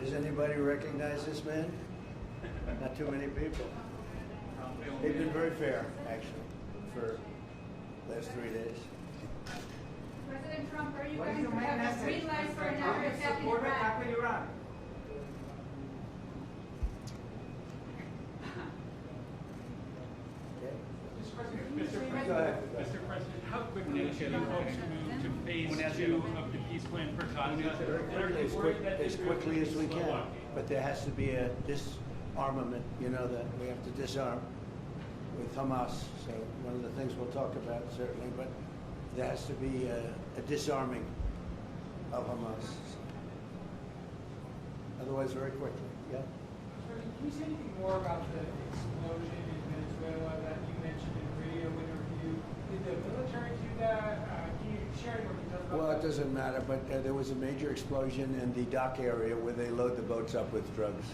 Does anybody recognize this man? Not too many people. They've been very fair, actually, for the last 3 days. President Trump, are you going to have a green light for another attack in Iran? Mr. President, how quickly should you folks move to phase 2 of the peace plan for Gaza? As quickly as we can. But there has to be a disarmament, you know, that we have to disarm with Hamas. So one of the things we'll talk about, certainly, but there has to be a disarming of Hamas. Otherwise, very quickly, yeah. Can you say anything more about the explosion in Venezuela that you mentioned in a radio interview? Did the military do that? Can you share any more details about Well, that? it doesn't matter, but there was a major explosion in the dock area where they load the boats up with drugs.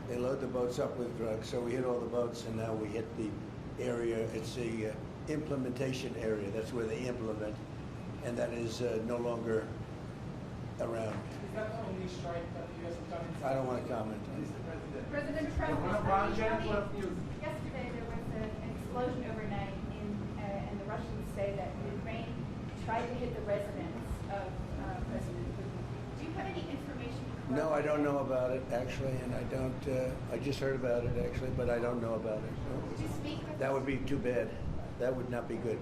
They load the boats up with drugs, so we hit all the boats, and now we hit the area. It's the implementation area. That's where they implement, and that is no longer around. Is that the only strike that the U.S. has done? I don't want to comment on it. President Trump, yesterday there was an explosion overnight, and the Russians say that Ukraine tried to hit the residence of President Putin. Do you have any information? No, I don't know about it, actually, and I don't, I just heard about it, actually, but I don't know about it. Did you speak with That would be too bad. That would not be good.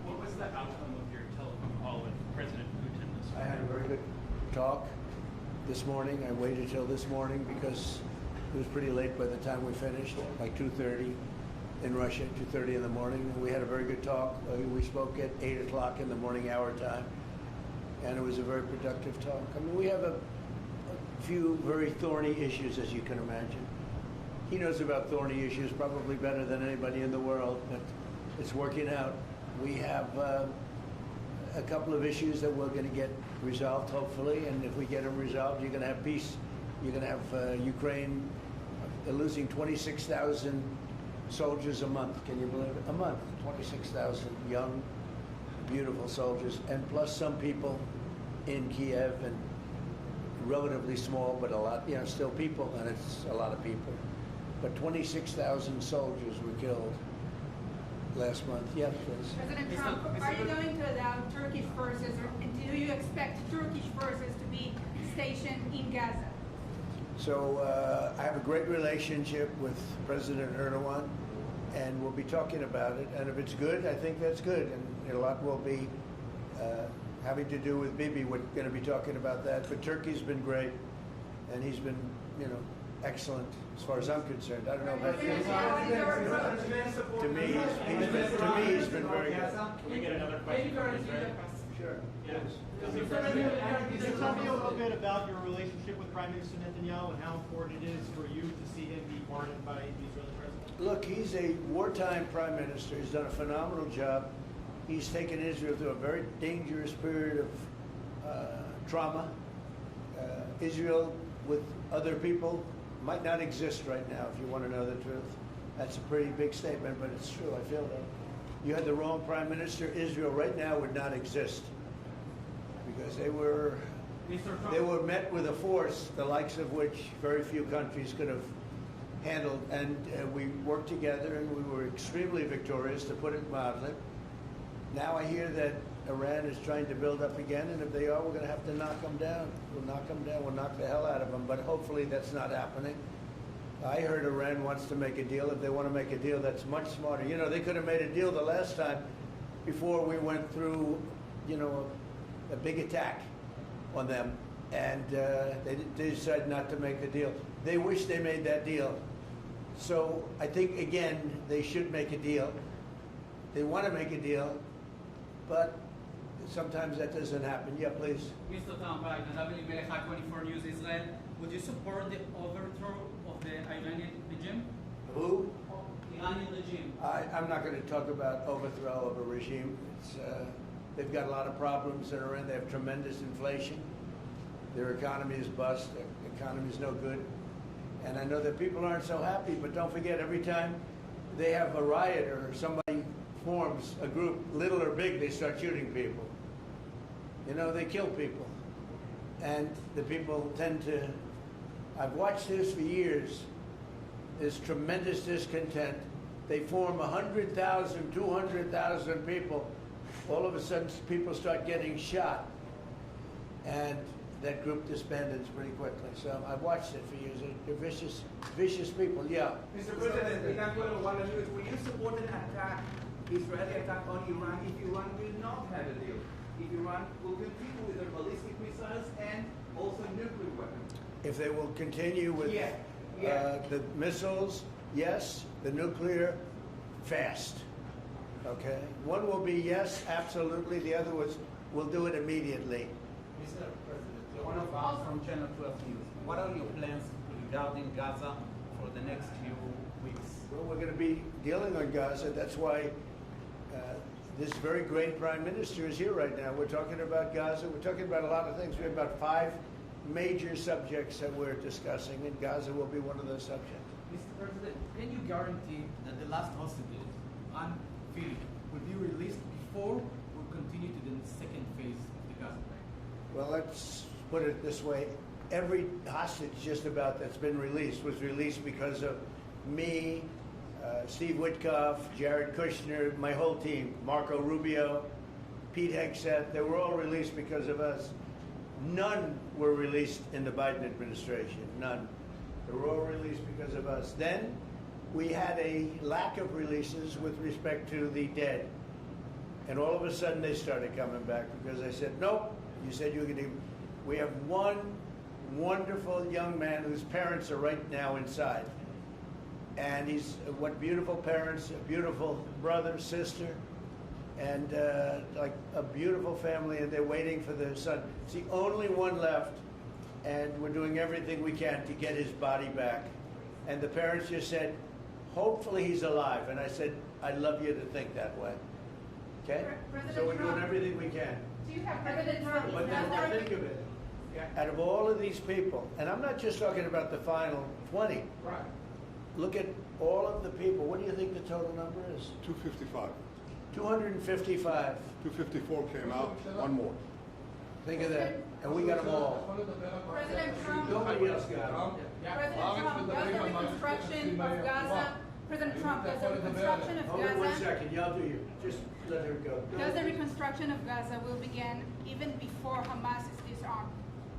What was the outcome of your telephone call with President Putin this I had a very good talk this morning. I waited till this morning because it was pretty late by the time we finished, like 2:30 in Russia, 2:30 in the morning. And we had a very good talk. We spoke at 8 o'clock in the morning hour time, and it was a very productive talk. I mean, we have a few very thorny issues, as you can imagine. He knows about thorny issues probably better than anybody in the world, but it's working out. We have a couple of issues that we're going to get resolved, hopefully, and if we get them resolved, you're going to have peace. You're going to have Ukraine losing 26,000 soldiers a month. Can you believe it? A month, 26,000 young, beautiful soldiers, and plus some people in Kiev, and relatively small, but a lot, you know, still people, and it's a lot of people. But 26,000 soldiers were killed last month. Yeah, please. President Trump, are you going to allow Turkish forces, or do you expect Turkish forces to be stationed in Gaza? So I have a great relationship with President Erdogan, and we'll be talking about it. And if it's good, I think that's good. And a lot will be having to do with Bibi. We're going to be talking about that. But Turkey's been great, and he's been, you know, excellent as far as I'm concerned. I don't know about you. To me, he's been very good. Can we get another question from Israel? Sure. Yes. Mr. President, can you tell me a little bit about your relationship with Prime Minister Netanyahu and how important it is for you to see him be pardoned by the Israeli president? Look, he's a wartime prime minister. He's done a phenomenal job. He's taken Israel through a very dangerous period of trauma. Israel, with other people, might not exist right now, if you want to know the truth. That's a pretty big statement, but it's true. I feel that. You had the wrong prime minister. Israel right now would not exist because they were met with a force the likes of which very few countries could have handled, and we worked together, and we were extremely victorious, to put it mildly. Now I hear that Iran is trying to build up again, and if they are, we're going to have to knock them down. We'll knock them down. We'll knock the hell out of them, but hopefully that's not happening. I heard Iran wants to make a deal. If they want to make a deal, that's much smarter. You know, they could have made a deal the last time before we went through, you know, a big attack on them, and they decided not to make the deal. They wish they made that deal. So I think, again, they should make a deal. They want to make a deal, but sometimes that doesn't happen. Yeah, please. Mr. Trump, WMLH 24 News Israel, would you support the overthrow of the Iranian regime? Who? Iranian regime. I'm not going to talk about overthrow of a regime. They've got a lot of problems in Iran. They have tremendous inflation. Their economy is bust. Their economy is no good. And I know that people aren't so happy, but don't forget, every time they have a riot or somebody forms a group, little or big, they start shooting people. You know, they kill people. And the people tend to, I've watched this for years, there's tremendous discontent. They form 100,000, 200,000 people. All of a sudden, people start getting shot. And that group disbands pretty quickly. So I've watched it for years. They're vicious, vicious people, yeah. Mr. President, will you support an attack, Israeli attack on Iran if Iran will not have a deal? If Iran will continue with their ballistic missiles and also nuclear weapons? If they will continue with the missiles, yes. The nuclear, fast. Okay? One will be yes, absolutely. The other was, we'll do it immediately. Mr. President, one of us from Channel 12 News. What are your plans regarding Gaza for the next few weeks? Well, we're going to be dealing on Gaza. That's why this very great prime minister is here right now. We're talking about Gaza. We're talking about a lot of things. We have about 5 major subjects that we're discussing, and Gaza will be one of those subjects. Mr. President, can you guarantee that the last hostages, unfilled, will be released before we continue to the second phase of the Gaza plan? Well, let's put it this way. Every hostage just about that's been released was released because of me, Steve Witkoff, Jared Kushner, my whole team, Marco Rubio, Pete Hegseth. They were all released because of us. None were released in the Biden administration, none. They were all released because of us. Then we had a lack of releases with respect to the dead. And all of a sudden they started coming back because I said, nope, you said you were going to. We have one wonderful young man whose parents are right now inside. And he's, what beautiful parents, a beautiful brother, sister, and like a beautiful family, and they're waiting for their son. It's the only one left, and we're doing everything we can to get his body back. And the parents just said, hopefully he's alive. And I said, I'd love you to think that way. Okay? So we're doing everything we can. Do you have President Trump? But then think of it. Out of all of these people, and I'm not just talking about the final 20. Right. Look at all of the people. What do you think the total number is? 255. 255. 254 came out, one more. Think of that. And we got them all. President Trump, Nobody else got them. President Trump, does the reconstruction of Gaza, President Trump, does the reconstruction of Hold on 1 Gaza, second. Y'all do you. Just let her go. does the reconstruction of Gaza will begin even before Hamas is disarmed?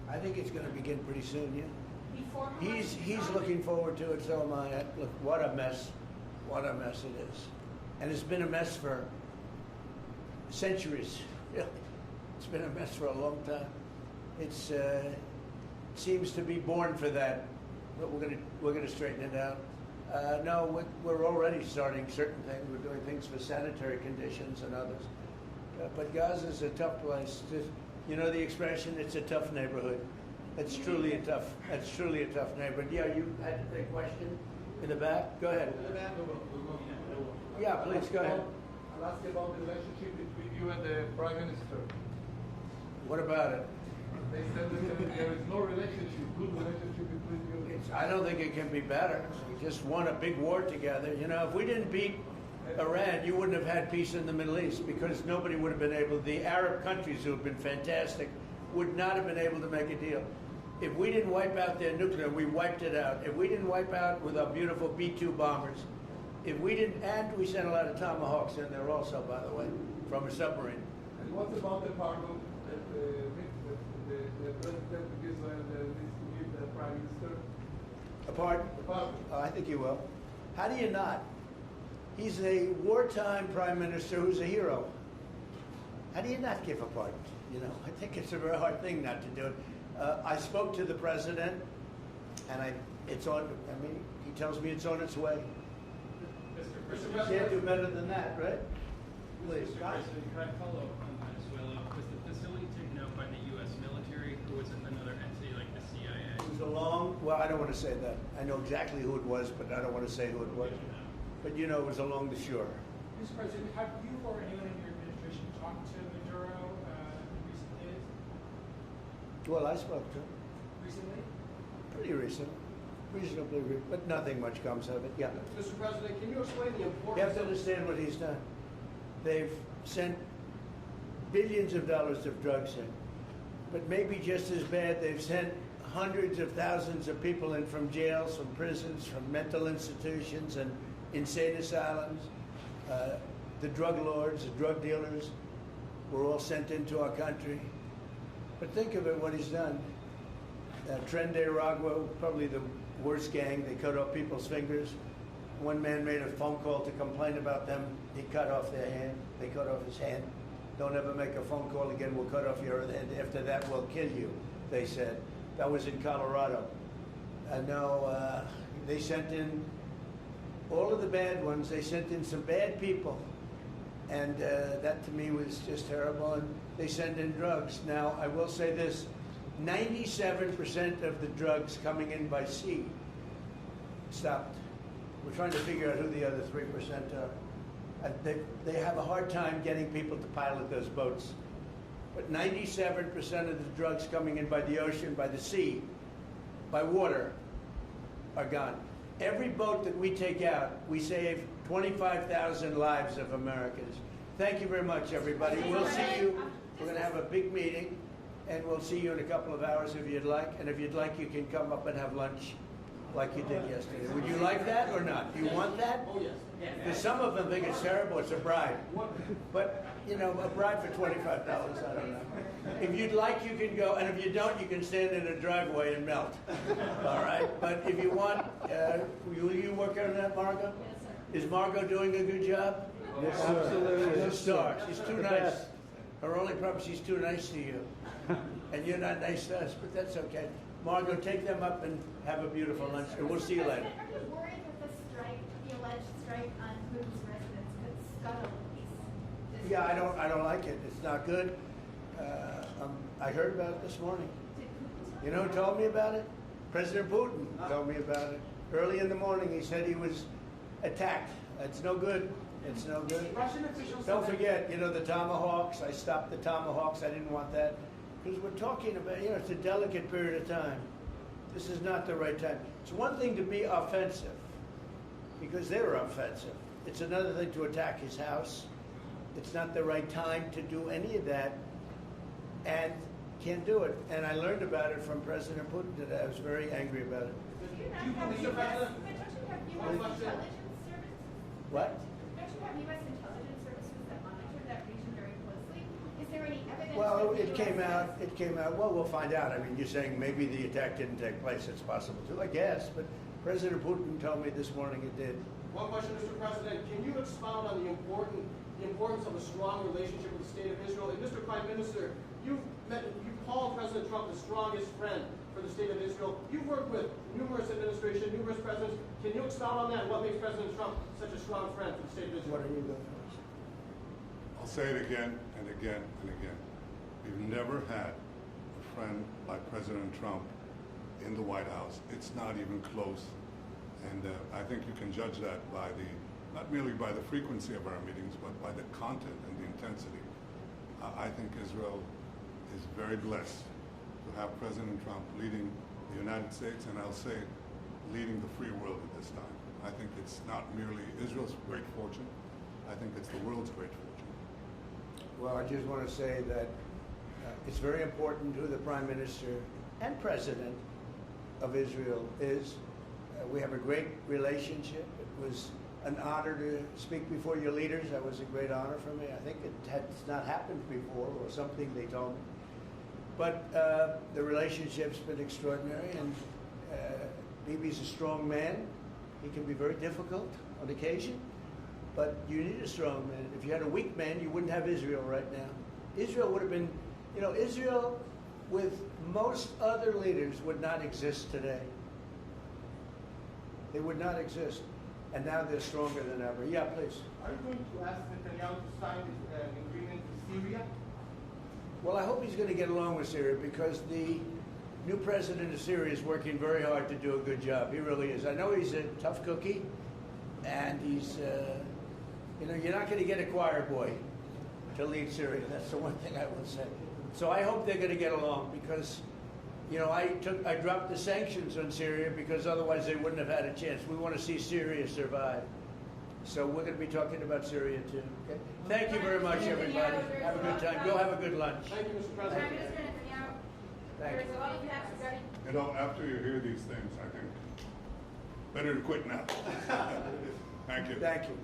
I think it's going to begin pretty soon, yeah. Before Hamas is He's disarmed? looking forward to it, so am I. Look, what a mess. What a mess it is. And it's been a mess for centuries. Really. It's been a mess for a long time. It's seems to be born for that, but we're gonna straighten it out. No, we're already starting certain things. We're doing things for sanitary conditions and others. But Gaza's a tough place. You know the expression, it's a tough neighborhood. That's truly a tough neighborhood. Yeah, you had a question in the back? Go ahead. Yeah, please, go ahead. I'll ask you about the relationship between you and the Prime Minister. What about it? They said that there is no relationship, good relationship between you. I don't think it can be better. We just won a big war together. You know, if we didn't beat Iran, you wouldn't have had peace in the Middle East because nobody would have been able, the Arab countries who have been fantastic, would not have been able to make a deal. If we didn't wipe out their nuclear, we wiped it out. If we didn't wipe out with our beautiful B-2 bombers, if we didn't, and we sent a lot of Tomahawks in there also, by the way, from a submarine. And what about the pardon that the President of Israel needs to give the Prime Minister? A pardon? The pardon. Oh, I think you will. How do you not? He's a wartime prime minister who's a hero. How do you not give a pardon? You know, I think it's a very hard thing not to do it. I spoke to the president, and it's on. I mean, he tells me it's on its way. Mr. You can't do better than that, right? Please. Mr. President, can I follow up on Venezuela? Was the facility taken out by the U.S. military, or was it another entity like the CIA? It was along. Well, I don't want to say that. I know exactly who it was, but I don't want to say who it was. But you know, it was along the shore. Mr. President, have you or anyone in your administration talked to Maduro in recent days? Well, I spoke to him Recently? pretty recent. reasonably, but nothing much comes of it. Yeah. Mr. President, can you explain the You importance have to of understand what he's done. They've sent billions of dollars of drugs in. But maybe just as bad, they've sent hundreds of thousands of people in from jails, from prisons, from mental institutions and insane asylums. The drug lords, the drug dealers were all sent into our country. But think of it, what he's done. Tren de Aragua, probably the worst gang. They cut off people's fingers. One man made a phone call to complain about them. He cut off their hand. They cut off his hand. Don't ever make a phone call again. We'll cut off your hand. After that, we'll kill you, they said. That was in Colorado. No, they sent in all of the bad ones. They sent in some bad people. And that to me was just terrible. And they send in drugs. Now, I will say this. 97% of the drugs coming in by sea stopped. We're trying to figure out who the other 3% are. They have a hard time getting people to pilot those boats. But 97% of the drugs coming in by the ocean, by the sea, by water, are gone. Every boat that we take out, we save 25,000 lives of Americans. Thank you very much, everybody. We'll see you. We're going to have a big meeting, and we'll see you in a couple of hours if you'd like. And if you'd like, you can come up and have lunch like you did yesterday. Would you like that or not? Do you want that? Oh, yes. Because some of them think it's terrible. It's a bribe. But, you know, a bribe for $25, I don't know. If you'd like, you can go. And if you don't, you can stand in a driveway and melt. All right? But if you want, will you work on that, Margot? Yes, sir. Is Margot doing a good job? Yes, sir. Absolutely. She's a star. She's too nice. Her only problem, she's too nice to you. And you're not nice to us, but that's okay. Margot, take them up and have a beautiful lunch, and we'll see you later. Are you worried that the strike, the alleged strike on Putin's residence, could scuttle this? Yeah, I don't like it. It's not good. I heard about it this morning. Did Putin tell You know who told me about it? President Putin told me about it. Early in the morning, he said he was attacked. It's no good. It's no good. Russian officials Don't forget, you know, the Tomahawks. I stopped the Tomahawks. I didn't want that. Because we're talking about, you know, it's a delicate period of time. This is not the right time. It's one thing to be offensive, because they were offensive. It's another thing to attack his house. It's not the right time to do any of that, and can't do it. And I learned about it from President Putin today. I was very angry about it. Do you not have U.S. intelligence services? What? Don't you have U.S. intelligence services that monitor that region very closely? Is there any evidence? Well, that the it came US out. It came out. Well, we'll find out. I mean, you're saying maybe the attack didn't take place. It's possible too, I guess. But President Putin told me this morning it did. One question, Mr. President. Can you expound on the importance of a strong relationship with the State of Israel? And Mr. Prime Minister, you called President Trump the strongest friend for the State of Israel. You've worked with numerous administrations, numerous presidents. Can you expound on that? What makes President Trump such a strong friend for the State of Israel? What are you going first? I'll say it again and again and again. We've never had a friend like President Trump in the White House. It's not even close. And I think you can judge that by not merely by the frequency of our meetings, but by the content and the intensity. I think Israel is very blessed to have President Trump leading the United States, and I'll say leading the free world at this time. I think it's not merely Israel's great fortune. I think it's the world's great fortune. Well, I just want to say that it's very important who the Prime Minister and President of Israel is. We have a great relationship. It was an honor to speak before your leaders. That was a great honor for me. I think it has not happened before, or something they told me. But the relationship's been extraordinary, and Bibi's a strong man. He can be very difficult on occasion, but you need a strong man. If you had a weak man, you wouldn't have Israel right now. Israel would have been, you know, Israel with most other leaders would not exist today. They would not exist. And now they're stronger than ever. Yeah, please. Are you going to ask Netanyahu to sign an agreement with Syria? Well, I hope he's going to get along with Syria, because the new president of Syria is working very hard to do a good job. He really is. I know he's a tough cookie, and he's, you know, you're not going to get a choir boy to lead Syria. That's the one thing I will say. So I hope they're going to get along, because You know, I dropped the sanctions on Syria because otherwise they wouldn't have had a chance. We want to see Syria survive. So we're going to be talking about Syria too. Okay? Thank you very much, everybody. Have a good time. Go have a good lunch. Thank you, Mr. Prime President. Minister Netanyahu, Thank there's you. a lot of facts regarding You know, after you hear these things, I think better to quit now. Thank you. Thank you.